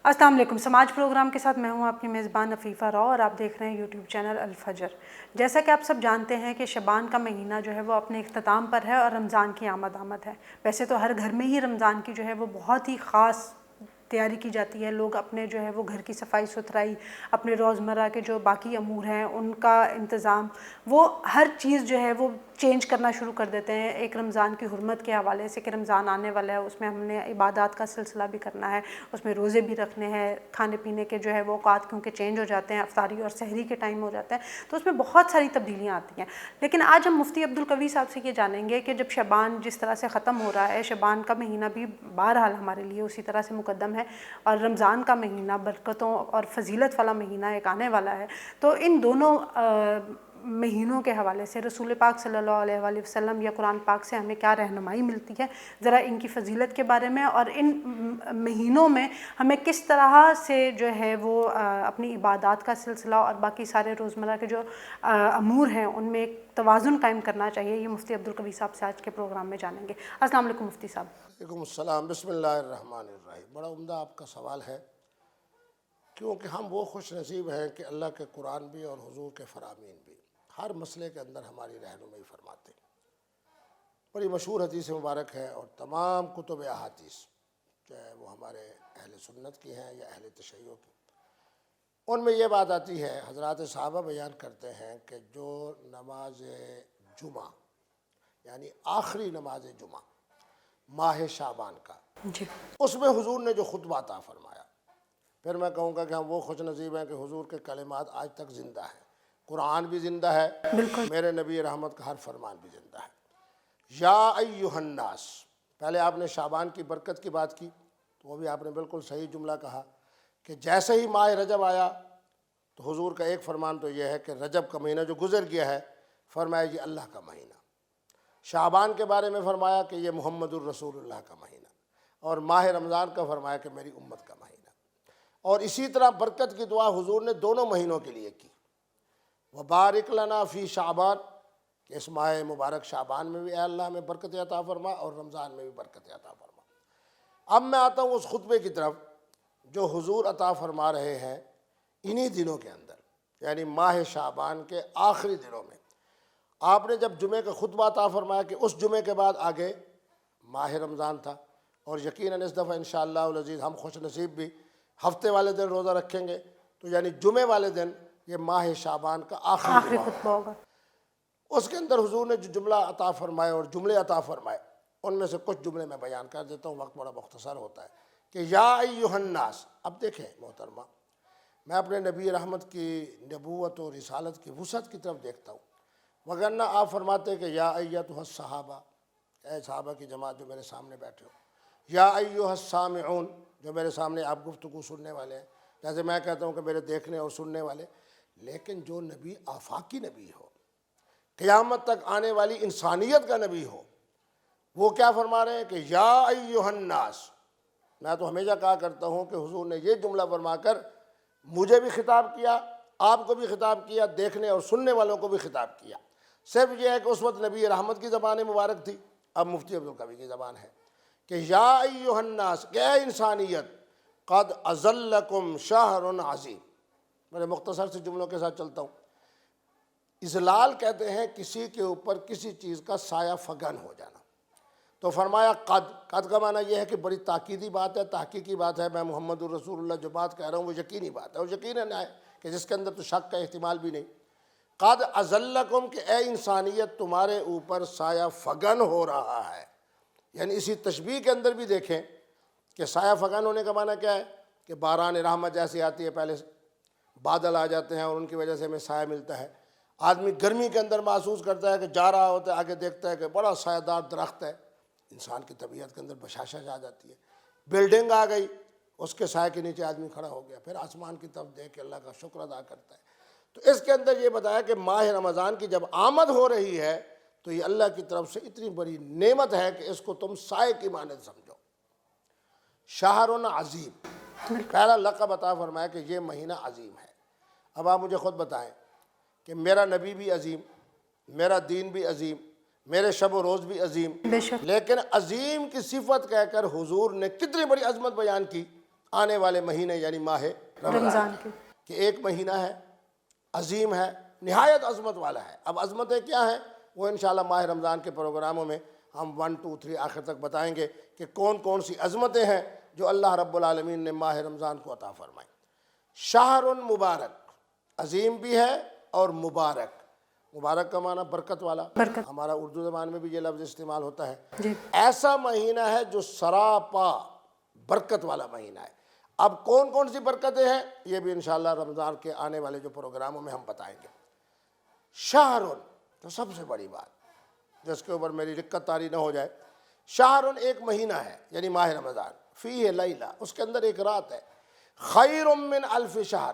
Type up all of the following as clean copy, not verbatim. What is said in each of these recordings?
السلام علیکم. سماج پروگرام کے ساتھ میں ہوں آپ کی میزبان افیفہ اور آپ دیکھ رہے ہیں یوٹیوب چینل الفجر. جیسا کہ آپ سب جانتے ہیں کہ شبان کا مہینہ جو ہے وہ اپنے اختتام پر ہے اور رمضان کی آمد ہے. ویسے تو ہر گھر میں ہی رمضان کی جو ہے وہ بہت ہی خاص تیاری کی جاتی ہے. لوگ اپنے جو ہے وہ گھر کی صفائی ستھرائی، اپنے روزمرہ کے جو باقی امور ہیں ان کا انتظام، وہ ہر چیز جو ہے وہ چینج کرنا شروع کر دیتے ہیں ایک رمضان کی حرمت کے حوالے سے کہ رمضان آنے والا ہے، اس میں ہم نے عبادات کا سلسلہ بھی کرنا ہے، اس میں روزے بھی رکھنے ہیں، کھانے پینے کے جو ہے وہ اوقات کیونکہ چینج ہو جاتے ہیں، افطاری اور سحری کے ٹائم ہو جاتا ہے، تو اس میں بہت ساری تبدیلیاں آتی ہیں. لیکن آج ہم مفتی عبدالقوی صاحب سے یہ جانیں گے کہ جب شبان جس طرح سے ختم ہو رہا ہے، شبان کا مہینہ بھی بہرحال ہمارے لیے اسی طرح سے مقدم ہے، اور رمضان کا مہینہ برکتوں اور فضیلت والا مہینہ ایک آنے والا ہے، تو ان دونوں مہینوں کے حوالے سے رسول پاک صلی اللہ علیہ وآلہ وسلم یا قرآن پاک سے ہمیں کیا رہنمائی ملتی ہے، ذرا ان کی فضیلت کے بارے میں، اور ان مہینوں میں ہمیں کس طرح سے جو ہے وہ اپنی عبادات کا سلسلہ اور باقی سارے روزمرہ کے جو امور ہیں ان میں ایک توازن قائم کرنا چاہیے، یہ مفتی عبدالقوی صاحب سے آج کے پروگرام میں جانیں گے. السلام علیکم مفتی صاحب. وعلیکم السلام. بسم اللہ الرحمن الرحیم. بڑا عمدہ آپ کا سوال ہے، کیونکہ ہم وہ خوش نصیب ہیں کہ اللہ کے قرآن بھی اور حضور کے فرامین بھی ہر مسئلے کے اندر ہماری رہنمائی فرماتے ہیں. بڑی مشہور حدیث مبارک ہے، اور تمام کتب احادیث چاہے وہ ہمارے اہل سنت کی ہیں یا اہل تشیع کی، ان میں یہ بات آتی ہے، حضرات صحابہ بیان کرتے ہیں کہ جو نماز جمعہ یعنی آخری نماز جمعہ ماہ شعبان کا، اس میں حضور نے جو خطبہ عطا فرمایا، پھر میں کہوں گا کہ ہم وہ خوش نصیب ہیں کہ حضور کے کلمات آج تک زندہ ہیں، قرآن بھی زندہ ہے، میرے نبی رحمت کا ہر فرمان بھی زندہ ہے. یا ایہا الناس، پہلے آپ نے شعبان کی برکت کی بات کی، تو وہ بھی آپ نے بالکل صحیح جملہ کہا کہ جیسے ہی ماہ رجب آیا تو حضور کا ایک فرمان تو یہ ہے کہ رجب کا مہینہ جو گزر گیا ہے، فرمایا یہ اللہ کا مہینہ. شعبان کے بارے میں فرمایا کہ یہ محمد الرسول اللہ کا مہینہ، اور ماہ رمضان کا فرمایا کہ میری امت کا مہینہ. اور اسی طرح برکت کی دعا حضور نے دونوں مہینوں کے لیے کی، وبارک لنا فی شعبان، کہ اس ماہ مبارک شعبان میں بھی اے اللہ ہمیں برکت عطا فرما، اور رمضان میں بھی برکت عطا فرما. اب میں آتا ہوں اس خطبے کی طرف جو حضور عطا فرما رہے ہیں انہی دنوں کے اندر، یعنی ماہ شعبان کے آخری دنوں میں. آپ نے جب جمعے کا خطبہ عطا فرمایا کہ اس جمعے کے بعد آگے ماہ رمضان تھا، اور یقیناً اس دفعہ انشاءاللہ العزیز ہم خوش نصیب بھی ہفتے والے دن روزہ رکھیں گے، تو یعنی جمعے والے دن یہ ماہ شعبان کا آخری خطبہ ہوگا. اس کے اندر حضور نے جو جملہ عطا فرمائے اور جملے عطا فرمائے، ان میں سے کچھ جملے میں بیان کر دیتا ہوں، وقت بڑا مختصر ہوتا ہے. کہ یا ایہا الناس، اب دیکھیں محترمہ، میں اپنے نبی رحمت کی نبوت و رسالت کی وسعت کی طرف دیکھتا ہوں، وگرنہ آپ فرماتے کہ یا ایتھا الصحابہ، اے صحابہ کی جماعت جو میرے سامنے بیٹھے ہو، یا ایہا السامعون، جو میرے سامنے آپ گفتگو سننے والے ہیں، جیسے میں کہتا ہوں کہ میرے دیکھنے اور سننے والے. لیکن جو نبی آفاقی نبی ہو، قیامت تک آنے والی انسانیت کا نبی ہو، وہ کیا فرما رہے ہیں کہ یا ایہا الناس. میں تو ہمیشہ کہا کرتا ہوں کہ حضور نے یہ جملہ فرما کر مجھے بھی خطاب کیا، آپ کو بھی خطاب کیا، دیکھنے اور سننے والوں کو بھی خطاب کیا. صرف یہ ہے کہ اس وقت نبی رحمت کی زبان مبارک تھی، اب مفتی عبدالقوی کی زبان ہے کہ یا ایہا الناس، کہ اے انسانیت، قد اظلکم شہر عظیم. میں مختصر سے جملوں کے ساتھ چلتا ہوں. اظلال کہتے ہیں کسی کے اوپر کسی چیز کا سایہ فگن ہو جانا. تو فرمایا قد کا معنی یہ ہے کہ بڑی تاکیدی بات ہے، تحقیقی بات ہے. میں محمد الرسول اللہ جو بات کہہ رہا ہوں وہ یقینی بات ہے، اور یقیناً ہے کہ جس کے اندر تو شک کا احتمال بھی نہیں. قد اظلکم، کہ اے انسانیت تمہارے اوپر سایہ فگن ہو رہا ہے. یعنی اسی تشبیہ کے اندر بھی دیکھیں کہ سایہ فگن ہونے کا معنی کیا ہے کہ باران رحمت جیسی آتی ہے، پہلے بادل آ جاتے ہیں اور ان کی وجہ سے ہمیں سایہ ملتا ہے. آدمی گرمی کے اندر محسوس کرتا ہے کہ جا رہا ہوتا ہے، آگے دیکھتا ہے کہ بڑا سایہ دار درخت ہے، انسان کی طبیعت کے اندر بشاشت آ جاتی ہے. بلڈنگ آ گئی، اس کے سائے کے نیچے آدمی کھڑا ہو گیا، پھر آسمان کی طرف دیکھ کے اللہ کا شکر ادا کرتا ہے. تو اس کے اندر یہ بتایا کہ ماہ رمضان کی جب آمد ہو رہی ہے تو یہ اللہ کی طرف سے اتنی بڑی نعمت ہے کہ اس کو تم سائے کی مانند سمجھو. شہر عظیم، پہلا لقب عطا فرمایا کہ یہ مہینہ عظیم ہے. اب آپ مجھے خود بتائیں کہ میرا نبی بھی عظیم، میرا دین بھی عظیم، میرے شب و روز بھی عظیم، لیکن عظیم کی صفت کہہ کر حضور نے کتنی بڑی عظمت بیان کی. آنے والے مہینے یعنی ماہ رمضان کے کہ ایک مہینہ ہے، عظیم ہے، نہایت عظمت والا ہے۔ اب عظمتیں کیا ہیں وہ انشاءاللہ ماہ رمضان کے پروگراموں میں ہم 1 2 3 آخر تک بتائیں گے کہ کون کون سی عظمتیں ہیں جو اللہ رب العالمین نے ماہ رمضان کو عطا فرمائیں۔ شہر مبارک، عظیم بھی ہے اور مبارک، مبارک کا معنی برکت والا، برکت، ہمارا اردو زبان میں بھی یہ لفظ استعمال ہوتا ہے۔ جی ایسا مہینہ ہے جو سراپا برکت والا مہینہ ہے۔ اب کون کون سی برکتیں ہیں یہ بھی انشاءاللہ رمضان کے آنے والے جو پروگراموں میں ہم بتائیں گے۔ شہر، تو سب سے بڑی بات جس کے اوپر میری رکت طاری نہ ہو جائے، شہر ایک مہینہ ہے یعنی ماہ رمضان، فیہ لیلہ، اس کے اندر ایک رات ہے، خیر من الف شہر،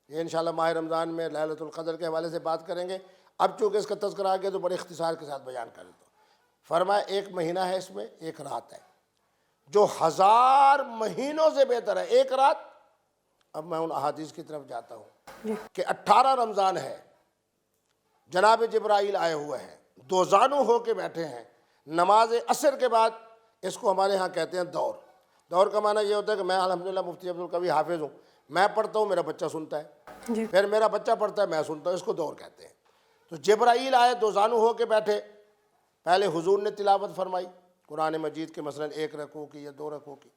یہ انشاءاللہ ماہ رمضان میں لیلۃ القدر کے حوالے سے بات کریں گے۔ اب چونکہ اس کا تذکرہ آ گیا تو بڑے اختصار کے ساتھ بیان کر دیتا ہوں۔ فرمایا ایک مہینہ ہے، اس میں ایک رات ہے جو 1000 مہینوں سے بہتر ہے۔ ایک رات، اب میں ان احادیث کی طرف جاتا ہوں کہ 18 رمضان ہے، جناب جبرائیل آئے ہوئے ہیں، دو زانو ہو کے بیٹھے ہیں، نماز عصر کے بعد، اس کو ہمارے ہاں کہتے ہیں دور۔ دور کا معنی یہ ہوتا ہے کہ میں الحمدللہ مفتی عبدالقوی حافظ ہوں، میں پڑھتا ہوں میرا بچہ سنتا ہے، پھر میرا بچہ پڑھتا ہے میں سنتا ہوں، اس کو دور کہتے ہیں۔ تو جبرائیل آئے، دو زانو ہو کے بیٹھے، پہلے حضور نے تلاوت فرمائی قرآن مجید کے مثلاً 1 رکوع کی یا 2 رکوع کی،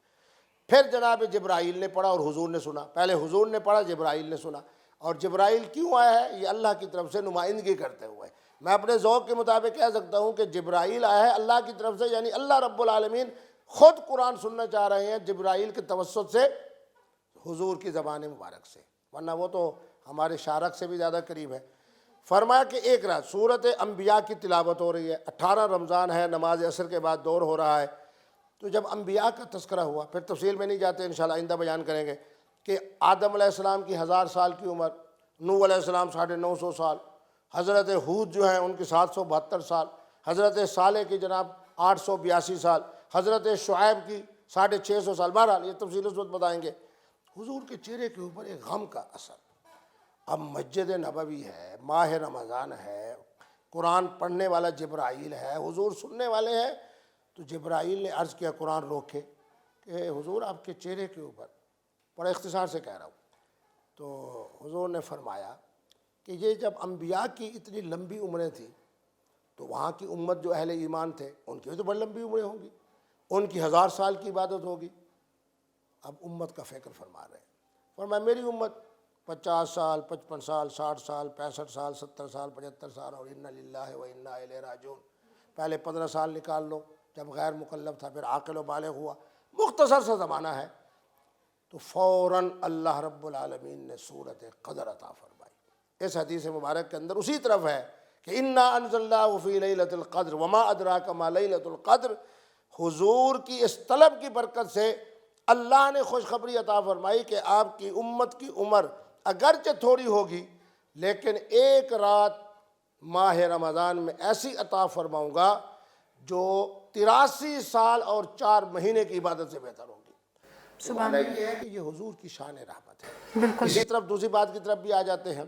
پھر جناب جبرائیل نے پڑھا اور حضور نے سنا، پہلے حضور نے پڑھا جبرائیل نے سنا۔ اور جبرائیل کیوں آیا ہے؟ یہ اللہ کی طرف سے نمائندگی کرتے ہوئے۔ میں اپنے ذوق کے مطابق کہہ سکتا ہوں کہ جبرائیل آیا ہے اللہ کی طرف سے، یعنی اللہ رب العالمین خود قرآن سننا چاہ رہے ہیں جبرائیل کے توسط سے، حضور کی زبان مبارک سے، ورنہ وہ تو ہمارے شارک سے بھی زیادہ قریب ہے۔ فرمایا کہ ایک رات سورت انبیاء کی تلاوت ہو رہی ہے، 18 رمضان ہے، نماز عصر کے بعد دور ہو رہا ہے۔ تو جب انبیاء کا تذکرہ ہوا، پھر تفصیل میں نہیں جاتے، انشاءاللہ آئندہ بیان کریں گے کہ آدم علیہ السلام کی 1000 سال کی عمر، نوح علیہ السلام 950 سال، حضرت ہود جو ہیں ان کی 772 سال، حضرت صالح کی جناب 882 سال، حضرت شعیب کی 650 سال، بہرحال یہ تفصیل اس وقت بتائیں گے۔ حضور کے چہرے کے اوپر ایک غم کا اثر۔ اب مسجد نبوی ہے، ماہ رمضان ہے، قرآن پڑھنے والا جبرائیل ہے، حضور سننے والے ہیں، تو جبرائیل نے عرض کیا قرآن روک کے کہ حضور آپ کے چہرے کے اوپر، بڑے اختصار سے کہہ رہا ہوں، تو حضور نے فرمایا کہ یہ جب انبیاء کی اتنی لمبی عمریں تھیں تو وہاں کی امت جو اہل ایمان تھے ان کی بھی تو بڑی لمبی عمریں ہوں گی، ان کی 1000 سال کی عبادت ہوگی۔ اب امت کا فکر فرما رہے ہیں، فرمایا میری امت 50 سال، 55 سال، 60 سال، 65 سال، 70 سال، 75 سال، اور انا للہ و انا الیہ راجعون۔ پہلے 15 سال نکال لو جب غیر مکلف تھا، پھر عاقل و بالغ ہوا، مختصر سا زمانہ ہے۔ تو فوراً اللہ رب العالمین نے سورت قدر عطا فرمائی۔ اس حدیث مبارک کے اندر اسی طرف ہے کہ انا انزلناہ فی لیلۃ القدر وما ادراک ما لیلۃ القدر۔ حضور کی اس طلب کی برکت سے اللہ نے خوشخبری عطا فرمائی کہ آپ کی امت کی عمر اگرچہ تھوڑی ہوگی لیکن ایک رات ماہ رمضان میں ایسی عطا فرماؤں گا جو 83 سال اور 4 مہینے کی عبادت سے بہتر ہوگی۔ سبحان اللہ، یہ ہے کہ یہ حضور کی شان رحمت ہے۔ بالکل۔ اسی طرف دوسری بات کی طرف بھی آ جاتے ہیں،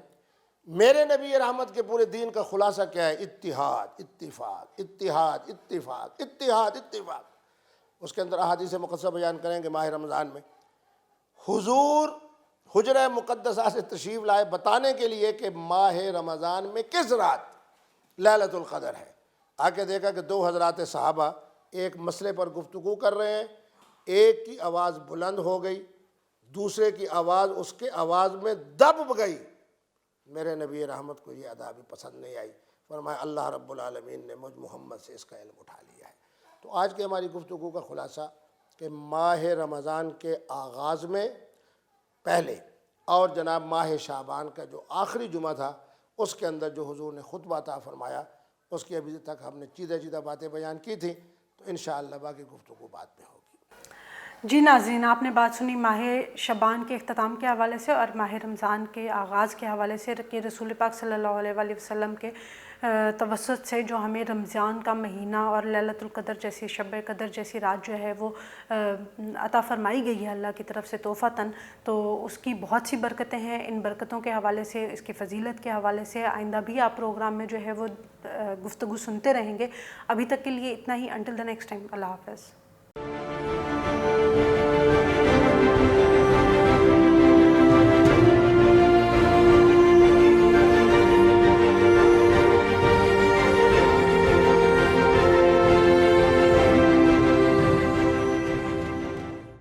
میرے نبی رحمت کے پورے دین کا خلاصہ کیا ہے؟ اتحاد، اتفاق، اتحاد، اتفاق، اتحاد، اتفاق۔ اس کے اندر احادیث مقدسہ بیان کریں گے۔ ماہ رمضان میں حضور حجرہ مقدسہ سے تشریف لائے بتانے کے لیے کہ ماہ رمضان میں کس رات لیلۃ القدر ہے۔ آ کے دیکھا کہ 2 حضرات صحابہ ایک مسئلے پر گفتگو کر رہے ہیں، ایک کی آواز بلند ہو گئی، دوسرے کی آواز اس کے آواز میں دب گئی۔ میرے نبی رحمت کو یہ ادا بھی پسند نہیں آئی، فرمایا اللہ رب العالمین نے مجھ محمد سے اس کا علم اٹھا لیا ہے۔ تو آج کی ہماری گفتگو کا خلاصہ کہ ماہ رمضان کے آغاز میں پہلے اور جناب ماہ شعبان کا جو آخری جمعہ تھا اس کے اندر جو حضور نے خطبہ عطا فرمایا، اس کی ابھی تک ہم نے چیدہ باتیں بیان کی تھیں، تو انشاءاللہ باقی گفتگو بعد میں ہوگی۔ جی ناظرین، آپ نے بات سنی ماہ شعبان کے اختتام کے حوالے سے اور ماہ رمضان کے آغاز کے حوالے سے کہ رسول پاک صلی اللہ علیہ وآلہ وسلم کے توسط سے جو ہمیں رمضان کا مہینہ اور لیلۃ القدر جیسی، شب قدر جیسی رات جو ہے وہ عطا فرمائی گئی ہے اللہ کی طرف سے تحفتاً، تو اس کی بہت سی برکتیں ہیں۔ ان برکتوں کے حوالے سے، اس کی فضیلت کے حوالے سے آئندہ بھی آپ پروگرام میں جو ہے وہ گفتگو سنتے رہیں گے۔ ابھی تک کے لیے اتنا ہی، انٹل دی نیکسٹ ٹائم، اللہ حافظ۔